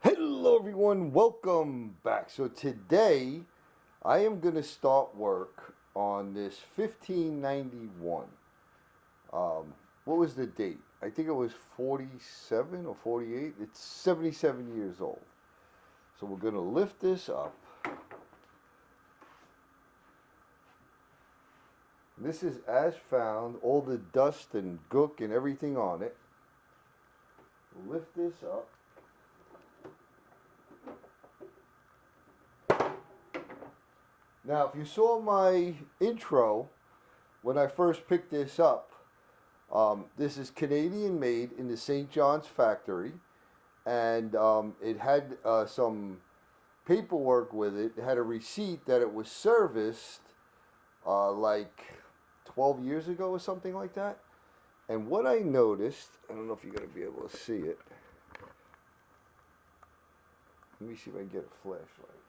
Hello everyone, welcome back. So today I am going to start work on this 1591. What was the date? I think it was 47 or 48. It's 77 years old. So we're going to lift this up. This is as found, all the dust and gook and everything on it. Lift this up. Now, if you saw my intro when I first picked this up, this is Canadian made in the St. John's factory, and it had some paperwork with it. It had a receipt that it was serviced like 12 years ago or something like that. And what I noticed, I don't know if you're going to be able to see it. Let me see if I can get a flashlight.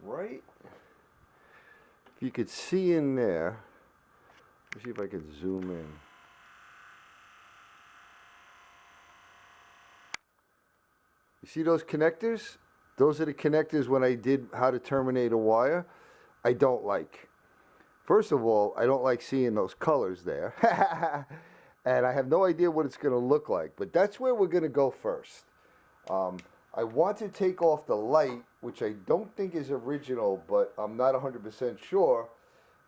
Right? If you could see in there, let's see if I could zoom in. You see those connectors? Those are the connectors when I did how to terminate a wire. I don't like. First of all, I don't like seeing those colors there. And I have no idea what it's going to look like. But that's where we're going to go first. I want to take off the light, which I don't think is original, but I'm not 100% sure.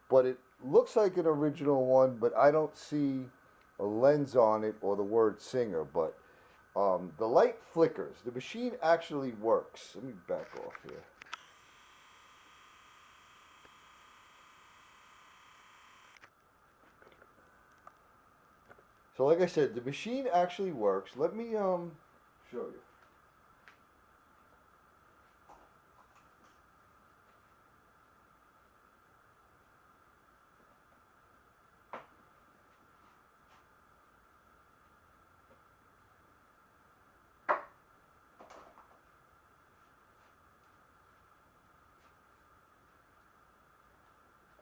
But it looks like an original one, but I don't see a lens on it or the word Singer. But the light flickers. The machine actually works. Let me back off here. So like I said, the machine actually works. Let me show you.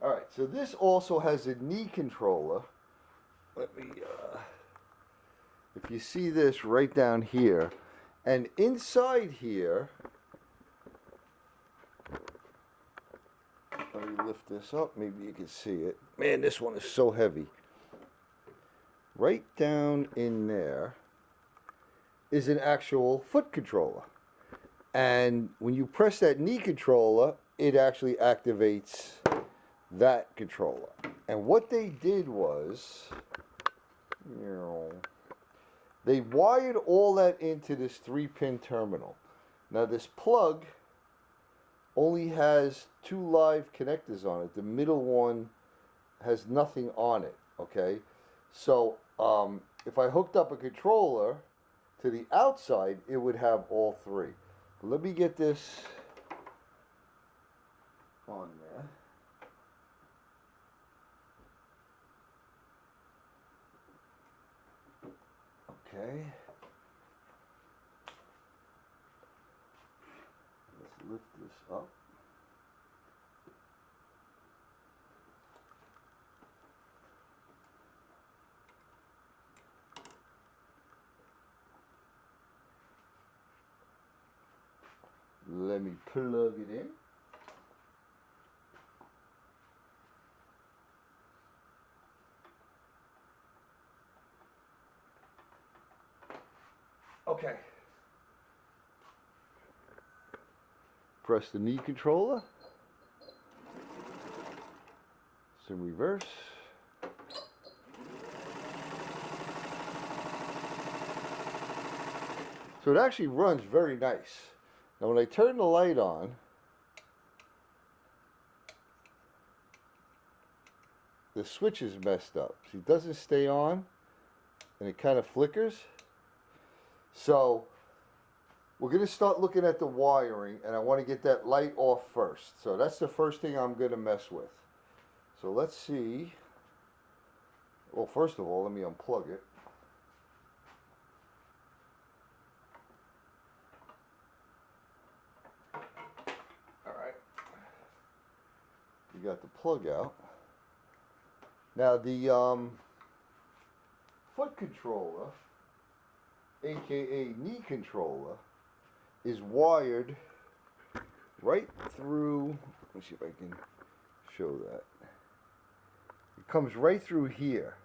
Alright, so this also has a knee controller. Let me, if you see this right down here, and inside here, let me lift this up, maybe you can see it. Man, this one is so heavy. Right down in there is an actual foot controller. And when you press that knee controller, it actually activates that controller. And what they did was, they wired all that into this 3-pin terminal. Now this plug only has 2 live connectors on it. The middle one has nothing on it, okay? So if I hooked up a controller to the outside, it would have all 3. Let me get this on there. Okay. Let's lift this up. Let me plug it in. Okay. Press the knee controller. It's in reverse. So it actually runs very nice. Now when I turn the light on, the switch is messed up. See, it doesn't stay on, and it kind of flickers. So we're going to start looking at the wiring, and I want to get that light off first. So that's the first thing I'm going to mess with. So let's see. Well, first of all, let me unplug it. All right. we got the plug out. Now the foot controller, aka knee controller, is wired right through. Let me see if I can show that. It comes right through here.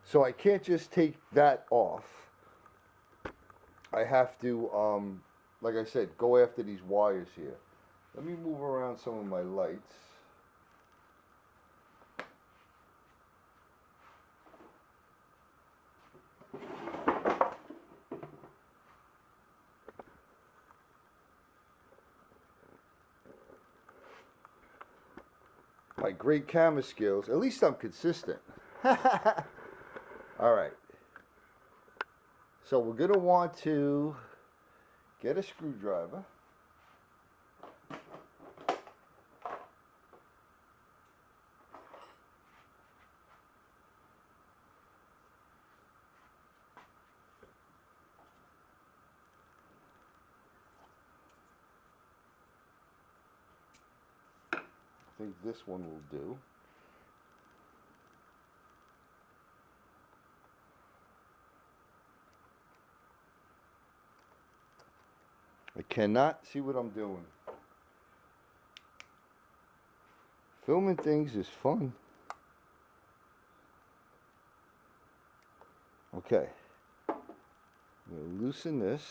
So I can't just take that off. I have to, like I said, go after these wires here. Let me move around some of my lights. My great camera skills, at least I'm consistent. Alright. So we're going to want to get a screwdriver. I think this one will do. I cannot see what I'm doing. Filming things is fun. Okay. I'm going to loosen this.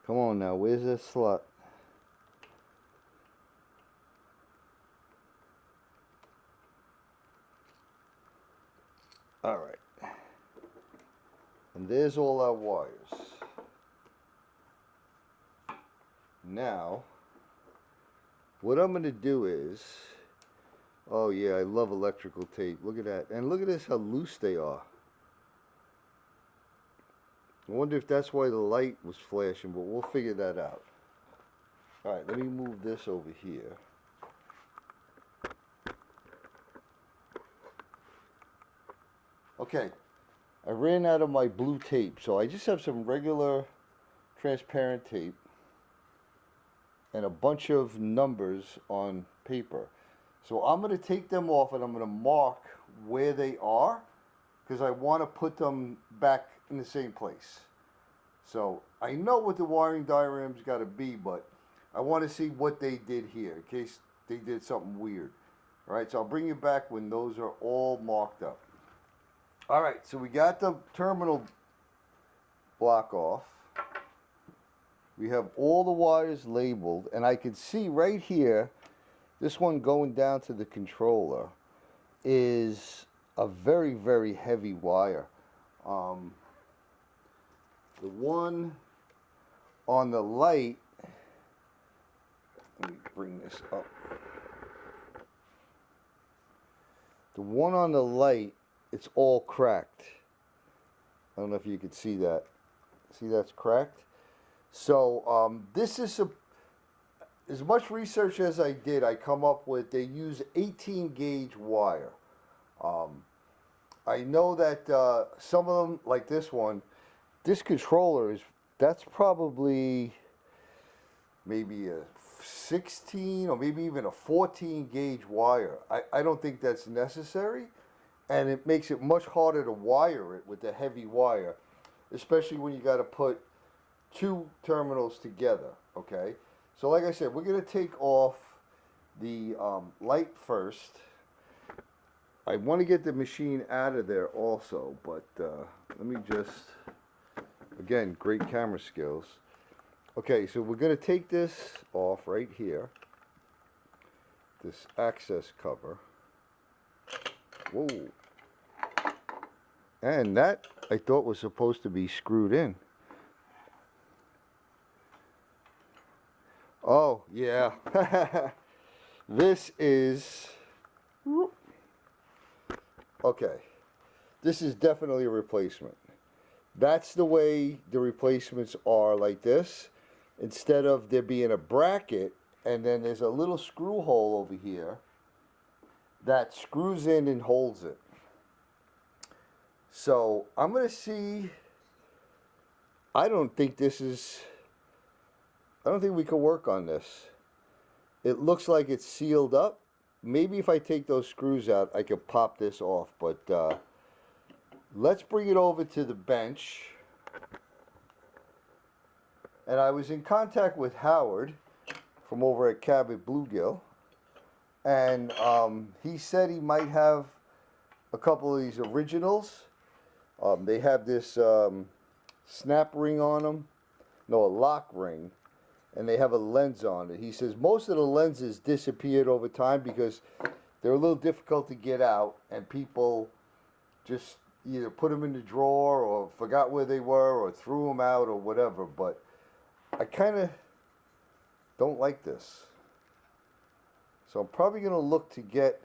Come on now, where's the slot? Alright. And there's all our wires. Now, what I'm going to do is, oh yeah, I love electrical tape. Look at that. And look at this, how loose they are. I wonder if that's why the light was flashing, but we'll figure that out. Alright, let me move this over here. Okay, I ran out of my blue tape, so I just have some regular transparent tape and a bunch of numbers on paper. So I'm going to take them off and I'm going to mark where they are because I want to put them back in the same place. So I know what the wiring diagram's got to be, but I want to see what they did here in case they did something weird. Alright, so I'll bring you back when those are all marked up. Alright, so we got the terminal block off. We have all the wires labeled, and I can see right here, this one going down to the controller is a very, very heavy wire. The one on the light, let me bring this up. The one on the light, it's all cracked. I don't know if you can see that. See, that's cracked. So this is as much research as I did, I come up with, they use 18 gauge wire. I know that some of them, like this one, this controller that's probably maybe a 16 or maybe even a 14 gauge wire. I don't think that's necessary, and it makes it much harder to wire it with the heavy wire, especially when you got to put two terminals together. Okay, so like I said, we're going to take off the light first. I want to get the machine out of there also, but let me just, again, great camera skills. Okay, so we're going to take this off right here, this access cover. Whoa. And that I thought was supposed to be screwed in. Oh, yeah. This is, okay, this is definitely a replacement. That's the way the replacements are, like this. Instead of there being a bracket, and then there's a little screw hole over here that screws in and holds it. So I'm going to see. I don't think we can work on this. It looks like it's sealed up. Maybe if I take those screws out, I could pop this off. But let's bring it over to the bench. And I was in contact with Howard from over at Cabot Bluegill. And he said he might have a couple of these originals. They have this snap ring on them. No, a lock ring. And they have a lens on it. He says most of the lenses disappeared over time because they're a little difficult to get out. And people just either put them in the drawer or forgot where they were or threw them out or whatever. But I kind of don't like this. So I'm probably going to look to get,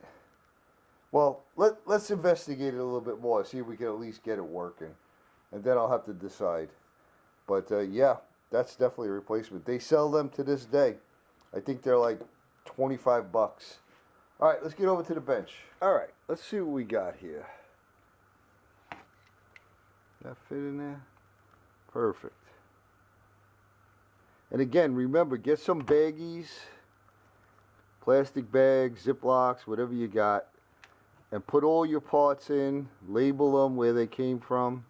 well, let's investigate it a little bit more, see if we can at least get it working. And then I'll have to decide. But yeah, that's definitely a replacement. They sell them to this day. I think they're like $25. All right, let's get over to the bench. All right, let's see what we got here. That fit in there? Perfect. And again, remember, get some baggies. Plastic bags, Ziplocs, whatever you got, and put all your parts in, label them where they came from.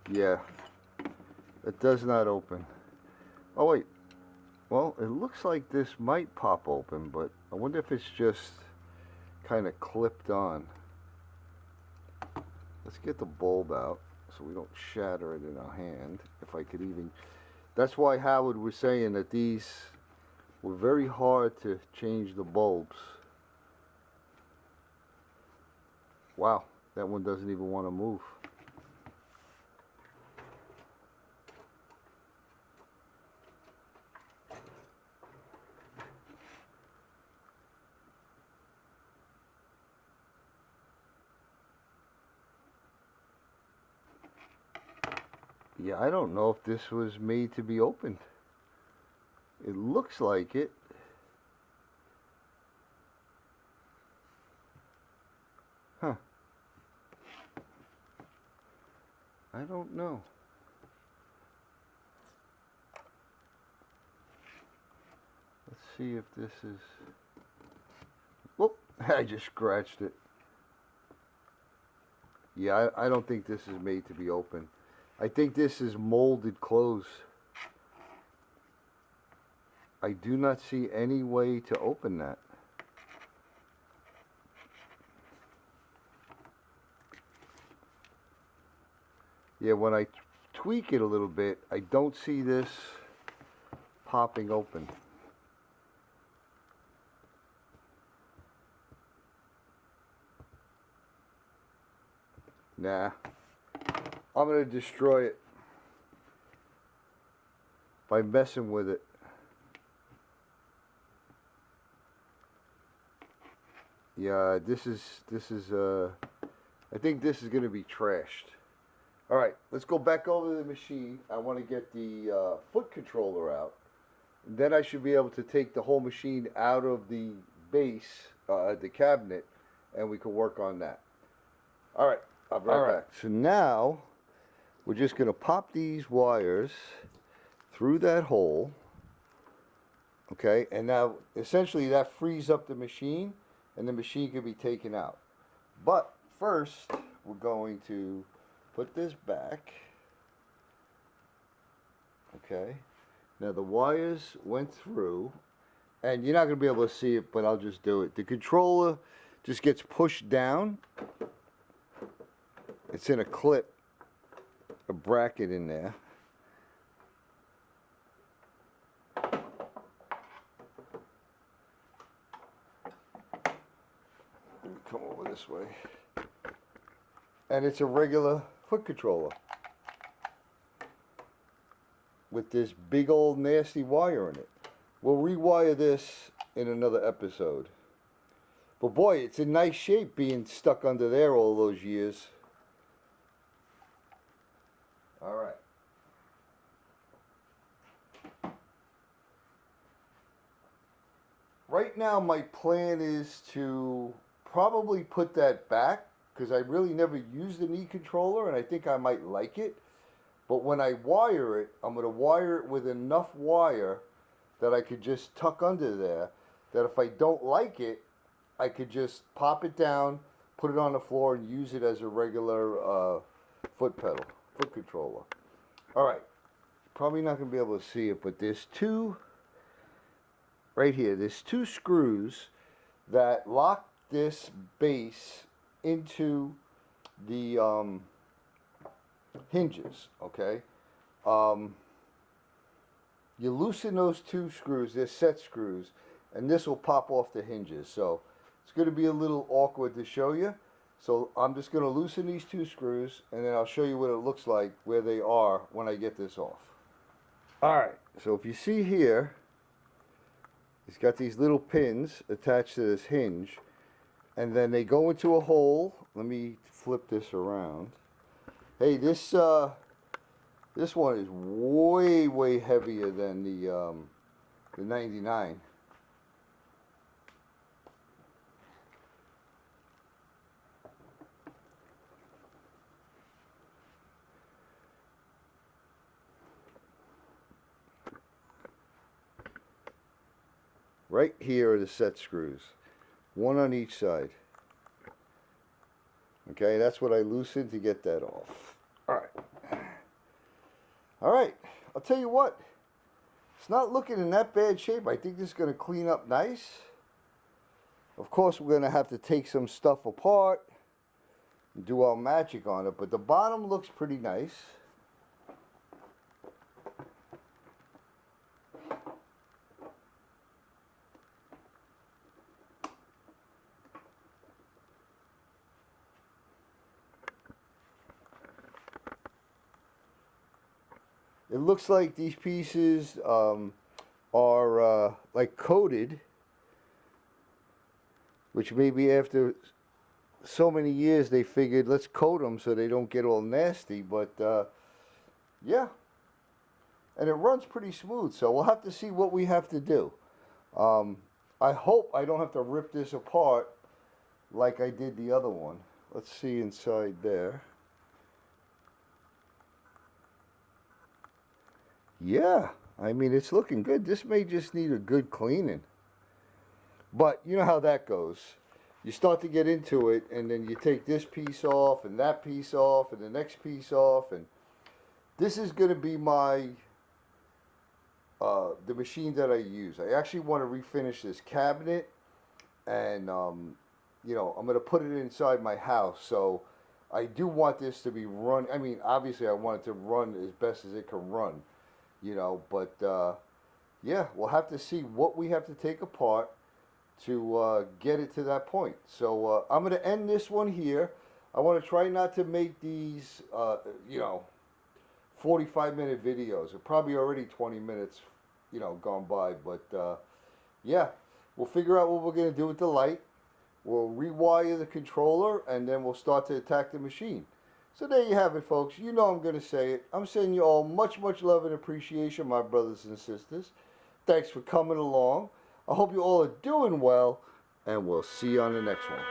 Yeah, it does not open. Oh wait, well, it looks like this might pop open, but I wonder if it's just kind of clipped on. Let's get the bulb out so we don't shatter it in our hand, if I could even. That's why Howard was saying that these were very hard to change the bulbs. Wow, that one doesn't even want to move. Yeah, I don't know if this was made to be opened. It looks like it. Huh. I don't know. Let's see if this is... Whoop! I just scratched it. Yeah, I don't think this is made to be opened. I think this is molded close. I do not see any way to open that. Yeah, when I tweak it a little bit, I don't see this popping open. Nah. I'm going to destroy it by messing with it. Yeah, this is I think this is going to be trashed. All right, let's go back over to the machine. I want to get the foot controller out. And then I should be able to take the whole machine out of the base, the cabinet, and we can work on that. All right, I'll be right back. So now we're just going to pop these wires through that hole. Okay, and now essentially that frees up the machine, and the machine can be taken out. But first, we're going to put this back. Okay, now the wires went through, and you're not going to be able to see it, but I'll just do it. The controller just gets pushed down. It's in a clip, a bracket in there. Come over this way. And it's a regular foot controller with this big old nasty wire in it. We'll rewire this in another episode. But boy, it's in nice shape being stuck under there all those years. All right. Right now, my plan is to probably put that back because I really never used the knee controller and I think I might like it. But when I wire it, I'm going to wire it with enough wire that I could just tuck under there. That if I don't like it, I could just pop it down, put it on the floor, and use it as a regular foot controller. All right. Probably not going to be able to see it, but there's two, right here, there's two screws that lock this base into the hinges, okay? You loosen those two screws, they're set screws, and this will pop off the hinges. So it's going to be a little awkward to show you. So I'm just going to loosen these two screws, and then I'll show you what it looks like where they are when I get this off. Alright, so if you see here, it's got these little pins attached to this hinge, and then they go into a hole. Let me flip this around. Hey, this one is way heavier than the 99. Right here are the set screws, one on each side. Okay, that's what I loosened to get that off. All right, I'll tell you what, it's not looking in that bad shape. I think this is going to clean up nice. Of course, we're going to have to take some stuff apart and do our magic on it, but the bottom looks pretty nice. It looks like these pieces are like coated, which maybe after so many years they figured let's coat them so they don't get all nasty. But yeah, and it runs pretty smooth. So we'll have to see what we have to do. I hope I don't have to rip this apart like I did the other one. Let's see inside there. Yeah, I mean, it's looking good. This may just need a good cleaning. But you know how that goes. You start to get into it, and then you take this piece off, and that piece off, and the next piece off. And this is going to be my, the machine that I use. I actually want to refinish this cabinet. And, you know, I'm going to put it inside my house. So I do want this to be run. I mean, obviously I want it to run as best as it can run. You know, but yeah, we'll have to see what we have to take apart to get it to that point. So I'm going to end this one here. I want to try not to make these, you know, 45-minute videos. They're probably already 20 minutes, you know, gone by. But yeah, we'll figure out what we're going to do with the light. We'll rewire the controller, and then we'll start to attack the machine. So there you have it, folks. You know I'm going to say it. I'm sending you all much love and appreciation, my brothers and sisters. Thanks for coming along. I hope you all are doing well, and we'll see you on the next one.